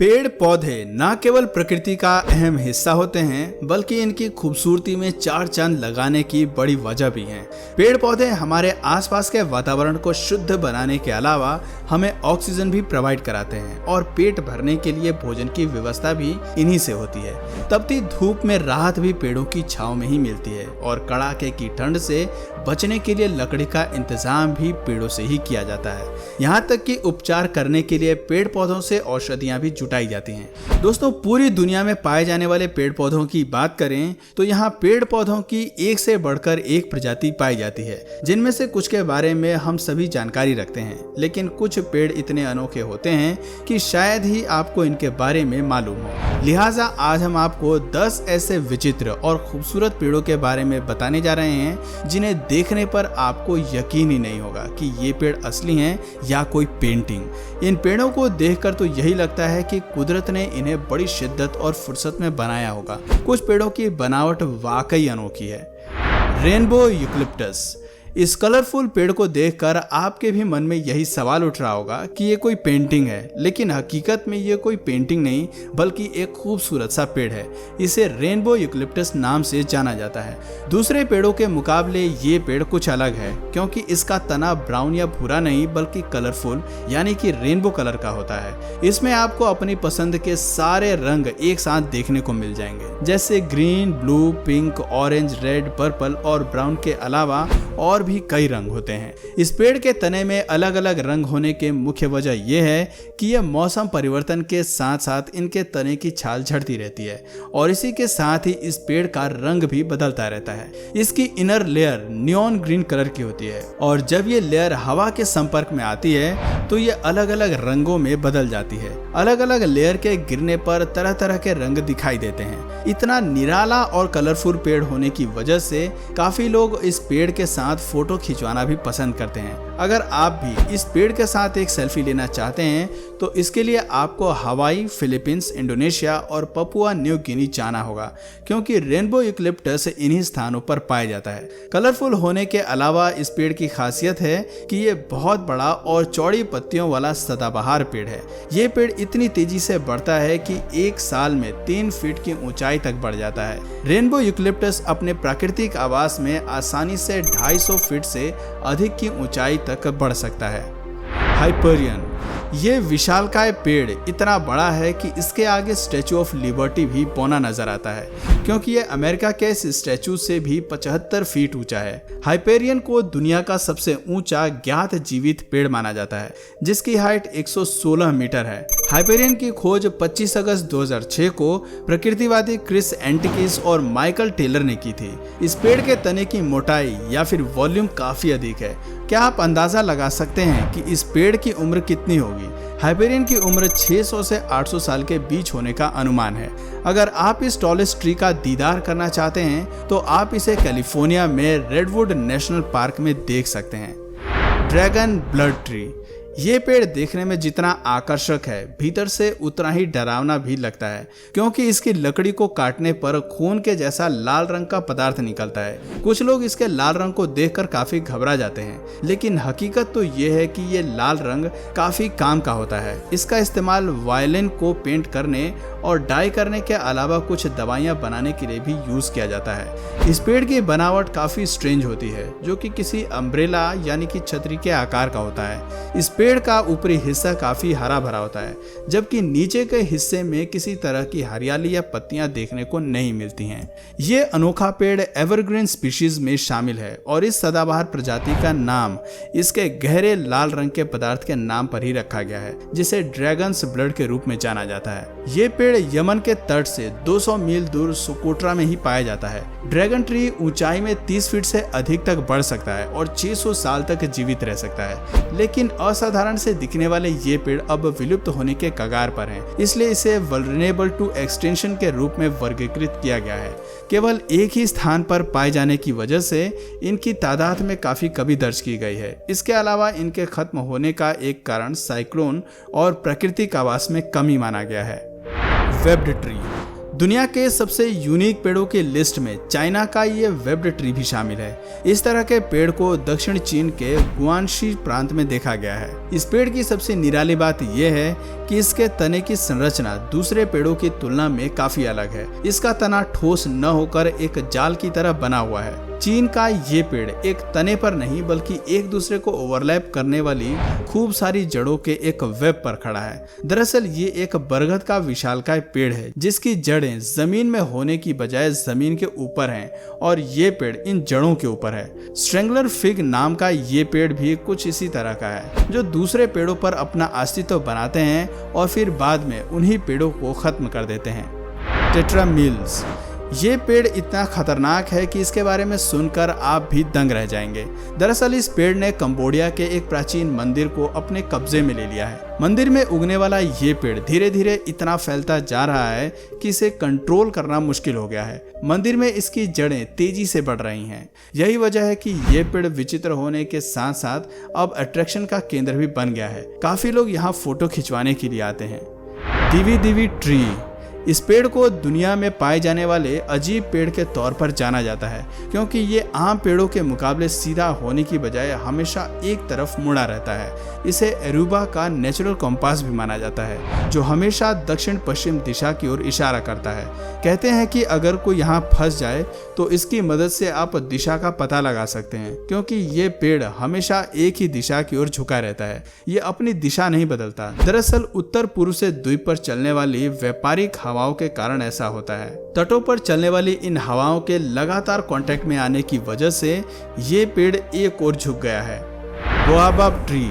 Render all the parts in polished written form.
पेड़ पौधे न केवल प्रकृति का अहम हिस्सा होते हैं बल्कि इनकी खूबसूरती में चार चांद लगाने की बड़ी वजह भी है। पेड़ पौधे हमारे आसपास के वातावरण को शुद्ध बनाने के अलावा हमें ऑक्सीजन भी प्रोवाइड कराते हैं और पेट भरने के लिए भोजन की व्यवस्था भी इन्हीं से होती है। तपती धूप में राहत भी पेड़ों की छांव में ही मिलती है और कड़ाके की ठंड से बचने के लिए लकड़ी का इंतजाम भी पेड़ों से ही किया जाता है। यहाँ तक कि उपचार करने के लिए पेड़ पौधों से औषधियाँ भी जुटाई जाती हैं। दोस्तों, पूरी दुनिया में पाए जाने वाले पेड़ पौधों की बात करें तो यहाँ पेड़ पौधों की एक से बढ़कर एक प्रजाति पाई जाती है, जिनमें से कुछ के बारे में हम सभी जानकारी रखते हैं, लेकिन कुछ पेड़ इतने अनोखे होते हैं कि शायद ही आपको इनके बारे में मालूम हो। लिहाजा आज हम आपको 10 ऐसे विचित्र और खूबसूरत पेड़ों के बारे में बताने जा रहे हैं जिन्हें देखने पर आपको यकीन ही नहीं होगा कि ये पेड़ असली हैं या कोई पेंटिंग। इन पेड़ों को देखकर तो यही लगता है कि कुदरत ने इन्हें बड़ी शिद्दत और फुर्सत में बनाया होगा। कुछ पेड़ों की बनावट वाकई अनोखी है। Rainbow eucalyptus. इस कलरफुल पेड़ को देखकर आपके भी मन में यही सवाल उठ रहा होगा कि ये कोई पेंटिंग है, लेकिन हकीकत में ये कोई पेंटिंग नहीं बल्कि एक खूबसूरत सा पेड़ है। इसे रेनबो यूकलिप्टस नाम से जाना जाता है। दूसरे पेड़ों के मुकाबले ये पेड़ कुछ अलग है क्योंकि इसका तना ब्राउन या भूरा नहीं बल्कि कलरफुल यानी कि रेनबो कलर का होता है। इसमें आपको अपनी पसंद के सारे रंग एक साथ देखने को मिल जाएंगे, जैसे green, blue, pink, orange, red, purple और ब्राउन के अलावा और भी कई रंग होते हैं। इस पेड़ के तने में अलग अलग रंग होने के मुख्य वजह यह है कि यह मौसम परिवर्तन के साथ साथ इनके तने की छाल झड़ती रहती है और इसी के साथ ही इस पेड़ का रंग भी बदलता रहता है। इसकी inner layer neon green colour की होती है और जब ये लेयर हवा के संपर्क में आती है तो ये अलग अलग रंगों में बदल जाती है। अलग अलग लेयर के गिरने पर तरह तरह के रंग दिखाई देते हैं। इतना निराला और कलरफुल पेड़ होने की वजह से काफी लोग इस पेड़ के साथ फोटो खिंचवाना भी पसंद करते हैं। अगर आप भी इस पेड़ के साथ एक सेल्फी लेना चाहते हैं तो इसके लिए आपको हवाई, फिलीपींस, इंडोनेशिया और पपुआ न्यू गिनी जाना होगा क्योंकि रेनबो यूकलिप्टस इन्हीं स्थानों पर पाया जाता है। कलरफुल होने के अलावा इस पेड़ की खासियत है कि ये बहुत बड़ा और चौड़ी पत्तियों वाला सदाबहार पेड़ है। ये पेड़ इतनी तेजी से बढ़ता है कि एक साल में 3 फीट की ऊंचाई तक बढ़ जाता है। रेनबो यूकलिप्टस अपने प्राकृतिक आवास में आसानी से 250 फीट से अधिक की ऊंचाई तक बढ़ सकता है। हाइपेरियन। ये विशालकाय पेड़ इतना बड़ा है कि इसके आगे स्टैचू ऑफ लिबर्टी भी पौना नजर आता है क्योंकि ये अमेरिका के इस स्टैचू से भी 75 फीट ऊंचा है। हाइपेरियन को दुनिया का सबसे ऊंचा ज्ञात जीवित पेड़ माना जाता है जिसकी हाइट 116 मीटर है। हाइपेरियन की खोज 25 अगस्त 2006 को प्रकृतिवादी क्रिस एंटिकिस और माइकल टेलर ने की थी। इस पेड़ के तने की मोटाई या फिर वॉल्यूम काफी अधिक है। क्या आप अंदाजा लगा सकते हैं कि इस पेड़ की उम्र कितनी होगी? हाइपेरियन की उम्र 600 से 800 साल के बीच होने का अनुमान है। अगर आप इस टॉलेस्ट ट्री का दीदार करना चाहते हैं तो आप इसे कैलिफोर्निया में रेडवुड नेशनल पार्क में देख सकते हैं। Dragon blood tree. ये पेड़ देखने में जितना आकर्षक है भीतर से उतना ही डरावना भी लगता है क्योंकि इसकी लकड़ी को काटने पर खून के जैसा लाल रंग का पदार्थ निकलता है। कुछ लोग इसके लाल रंग को देखकर काफी घबरा जाते हैं, लेकिन हकीकत तो ये है कि ये लाल रंग काफी काम का होता है। इसका इस्तेमाल वायलिन को पेंट करने और डाई करने के अलावा कुछ दवाइयाँ बनाने के लिए भी यूज किया जाता है। इस पेड़ की बनावट काफी स्ट्रेंज होती है जो कि किसी अम्ब्रेला यानी कि छतरी के आकार का होता है। इस पेड़ का ऊपरी हिस्सा काफी हरा भरा होता है जबकि नीचे के हिस्से में किसी तरह की हरियाली या पत्तियां देखने को नहीं मिलती हैं। ये अनोखा पेड़ एवरग्रीन स्पीशीज में शामिल है और इस सदाबहार प्रजाति का नाम इसके गहरे लाल रंग के पदार्थ के नाम पर ही रखा गया है जिसे ड्रैगन्स ब्लड के रूप में जाना जाता है। ये पेड़ यमन के तट से 200 मील दूर सोकोट्रा में ही पाया जाता है। ड्रैगन ट्री ऊंचाई में 30 फीट से अधिक तक बढ़ सकता है और 600 साल तक जीवित रह सकता है, लेकिन असाधारण से दिखने वाले ये पेड़ अब विलुप्त होने के कगार पर हैं, इसलिए इसे वल्नरेबल टू एक्सटेंशन के रूप में वर्गीकृत किया गया है। केवल एक ही स्थान पर पाए जाने की वजह से इनकी तादाद में काफी कमी दर्ज की गई है। इसके अलावा इनके खत्म होने का एक कारण साइक्लोन और प्राकृतिक आवास में कमी माना गया है। Webbed tree. दुनिया के सबसे यूनिक पेड़ों की लिस्ट में चाइना का ये वेब्ड ट्री भी शामिल है। इस तरह के पेड़ को दक्षिण चीन के गुआंशी प्रांत में देखा गया है। इस पेड़ की सबसे निराली बात यह है कि इसके तने की संरचना दूसरे पेड़ों की तुलना में काफी अलग है। इसका तना ठोस न होकर एक जाल की तरह बना हुआ है। चीन का ये पेड़ एक तने पर नहीं बल्कि एक दूसरे को ओवरलैप करने वाली खूब सारी जड़ों के एक वेब पर खड़ा है। दरअसल ये एक बरगद का विशालकाय पेड़ है जिसकी जड़ें जमीन में होने की बजाय जमीन के ऊपर हैं और ये पेड़ इन जड़ों के ऊपर है। स्ट्रेंगलर फिग नाम का ये पेड़ भी कुछ इसी तरह का है जो दूसरे पेड़ों पर अपना अस्तित्व बनाते हैं और फिर बाद में उन्हीं पेड़ों को खत्म कर देते हैं। टेट्रामिल्स ये पेड़ इतना खतरनाक है कि इसके बारे में सुनकर आप भी दंग रह जाएंगे। दरअसल इस पेड़ ने कंबोडिया के एक प्राचीन मंदिर को अपने कब्जे में ले लिया है। मंदिर में उगने वाला ये पेड़ धीरे धीरे इतना फैलता जा रहा है कि इसे कंट्रोल करना मुश्किल हो गया है। मंदिर में इसकी जड़ें तेजी से बढ़ रही हैं। यही वजह है कि ये पेड़ विचित्र होने के साथ साथ अब अट्रैक्शन का केंद्र भी बन गया है। काफी लोग यहाँ फोटो खिंचवाने के लिए आते हैं। दिवी दिवी ट्री, इस पेड़ को दुनिया में पाए जाने वाले अजीब पेड़ के तौर पर जाना जाता है क्योंकि ये आम पेड़ों के मुकाबले सीधा होने की बजाय हमेशा एक तरफ मुड़ा रहता है। इसे एरूबा का नेचुरल कंपास भी माना जाता है जो हमेशा दक्षिण पश्चिम दिशा की ओर इशारा करता है। कहते हैं कि अगर कोई यहाँ फंस जाए तो इसकी मदद से आप दिशा का पता लगा सकते हैं क्योंकि ये पेड़ हमेशा एक ही दिशा की ओर झुका रहता है। ये अपनी दिशा नहीं बदलता। दरअसल उत्तर पूर्व से द्वीप पर चलने वाली व्यापारिक हवाओं के कारण ऐसा होता है। तटों पर चलने वाली इन हवाओं के लगातार कांटेक्ट में आने की वजह से ये पेड़ एक ओर झुक गया है। बोआबाब ट्री,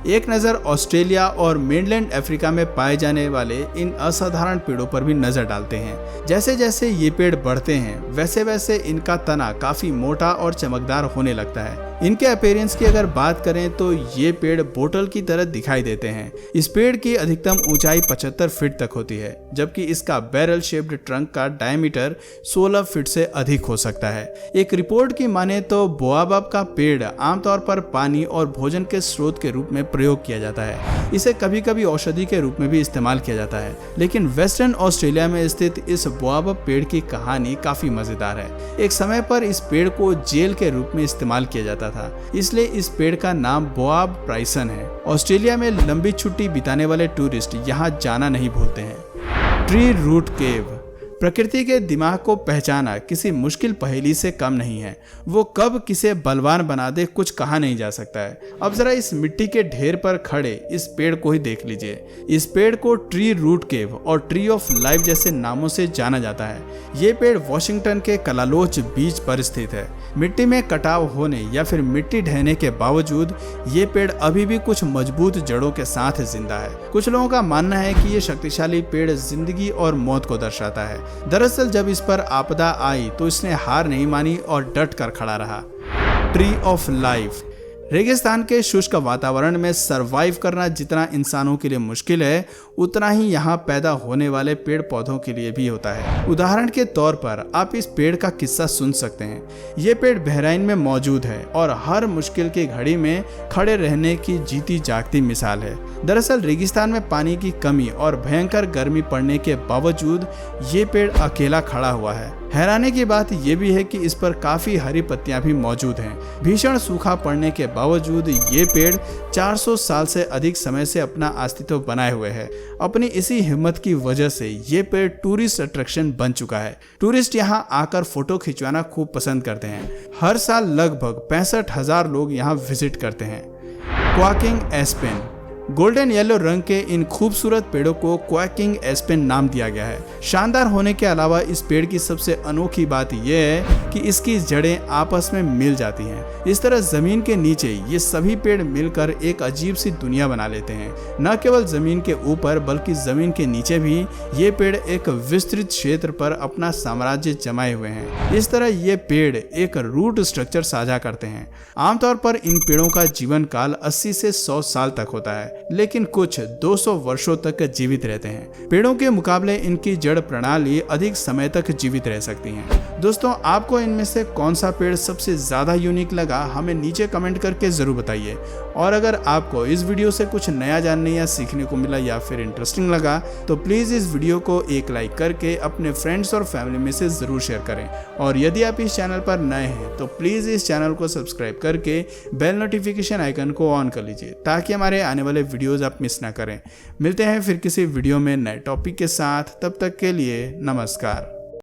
एक नज़र ऑस्ट्रेलिया और मेनलैंड अफ्रीका में पाए जाने वाले इन असाधारण पेड़ों पर भी नजर डालते हैं। जैसे जैसे ये पेड़ बढ़ते हैं वैसे वैसे इनका तना काफी मोटा और चमकदार होने लगता है। इनके अपीयरेंस की अगर बात करें तो ये पेड़ बोतल की तरह दिखाई देते हैं। इस पेड़ की अधिकतम ऊंचाई 75 फीट तक होती है जबकि इसका बैरल शेप्ड ट्रंक का डायमीटर 16 फीट से अधिक हो सकता है। एक रिपोर्ट की माने तो बोआबाब का पेड़ आमतौर पर पानी और भोजन के स्रोत के रूप में प्रयोग किया जाता है। इसे कभी कभी औषधि के रूप में भी इस्तेमाल किया जाता है। लेकिन वेस्टर्न ऑस्ट्रेलिया में स्थित इस बोआबाब पेड़ की कहानी काफी मजेदार है। एक समय पर इस पेड़ को जेल के रूप में इस्तेमाल किया जाता था, इसलिए इस पेड़ का नाम बोआब प्राइसन है। ऑस्ट्रेलिया में लंबी छुट्टी बिताने वाले टूरिस्ट यहाँ जाना नहीं भूलते हैं। ट्री रूट केव, प्रकृति के दिमाग को पहचाना किसी मुश्किल पहेली से कम नहीं है। वो कब किसे बलवान बना दे कुछ कहा नहीं जा सकता है। अब जरा इस मिट्टी के ढेर पर खड़े इस पेड़ को ही देख लीजिए। इस पेड़ को ट्री रूट केव और ट्री ऑफ लाइफ जैसे नामों से जाना जाता है। ये पेड़ वॉशिंगटन के कलालोच बीच पर स्थित है। मिट्टी में कटाव होने या फिर मिट्टी ढहने के बावजूद ये पेड़ अभी भी कुछ मजबूत जड़ों के साथ जिंदा है। कुछ लोगों का मानना है कि ये शक्तिशाली पेड़ जिंदगी और मौत को दर्शाता है। दरअसल जब इस पर आपदा आई तो इसने हार नहीं मानी और डट कर खड़ा रहा। ट्री ऑफ लाइफ, रेगिस्तान के शुष्क वातावरण में सरवाइव करना जितना इंसानों के लिए मुश्किल है उतना ही यहाँ पैदा होने वाले पेड़ पौधों के लिए भी होता है। उदाहरण के तौर पर आप इस पेड़ का किस्सा सुन सकते हैं। ये पेड़ बहरीन में मौजूद है और हर मुश्किल की घड़ी में खड़े रहने की जीती जागती मिसाल है। दरअसल रेगिस्तान में पानी की कमी और भयंकर गर्मी पड़ने के बावजूद ये पेड़ अकेला खड़ा हुआ है। हैरानी की बात यह भी है कि इस पर काफी हरी पत्तियां भी मौजूद हैं। भीषण सूखा पड़ने के बावजूद ये पेड़ 400 साल से अधिक समय से अपना अस्तित्व बनाए हुए है। अपनी इसी हिम्मत की वजह से ये पेड़ टूरिस्ट अट्रैक्शन बन चुका है। टूरिस्ट यहाँ आकर फोटो खिंचवाना खूब पसंद करते हैं। हर साल लगभग 65,000 लोग यहाँ विजिट करते हैं। क्वाकिंग एस्पेन, गोल्डन येलो रंग के इन खूबसूरत पेड़ों को क्वाकिंग एस्पेन नाम दिया गया है। शानदार होने के अलावा इस पेड़ की सबसे अनोखी बात यह है कि इसकी जड़ें आपस में मिल जाती हैं। इस तरह जमीन के नीचे ये सभी पेड़ मिलकर एक अजीब सी दुनिया बना लेते हैं। न केवल जमीन के ऊपर बल्कि जमीन के नीचे भी ये पेड़ एक विस्तृत क्षेत्र पर अपना साम्राज्य जमाए हुए हैं। इस तरह ये पेड़ एक रूट स्ट्रक्चर साझा करते हैं। आमतौर पर इन पेड़ों का जीवन काल 80 से 100 साल तक होता है। लेकिन कुछ 200 वर्षों तक जीवित रहते हैं। पेड़ों के मुकाबले इनकी जड़ प्रणाली अधिक समय तक जीवित रह सकती है। दोस्तों, आपको इनमें से कौन सा पेड़ सबसे ज्यादा यूनिक लगा, हमें नीचे कमेंट करके जरूर बताइए। और अगर आपको इस वीडियो से कुछ नया जानने या सीखने को मिला या फिर इंटरेस्टिंग लगा तो प्लीज इस वीडियो को एक लाइक करके अपने फ्रेंड्स और फैमिली में से जरूर शेयर करें। और यदि आप इस चैनल पर नए हैं तो प्लीज इस चैनल को सब्सक्राइब करके बेल नोटिफिकेशन आइकन को ऑन कर लीजिए ताकि हमारे आने वाले वीडियोस आप मिस ना करें। मिलते हैं फिर किसी वीडियो में नए टॉपिक के साथ, तब तक के लिए नमस्कार।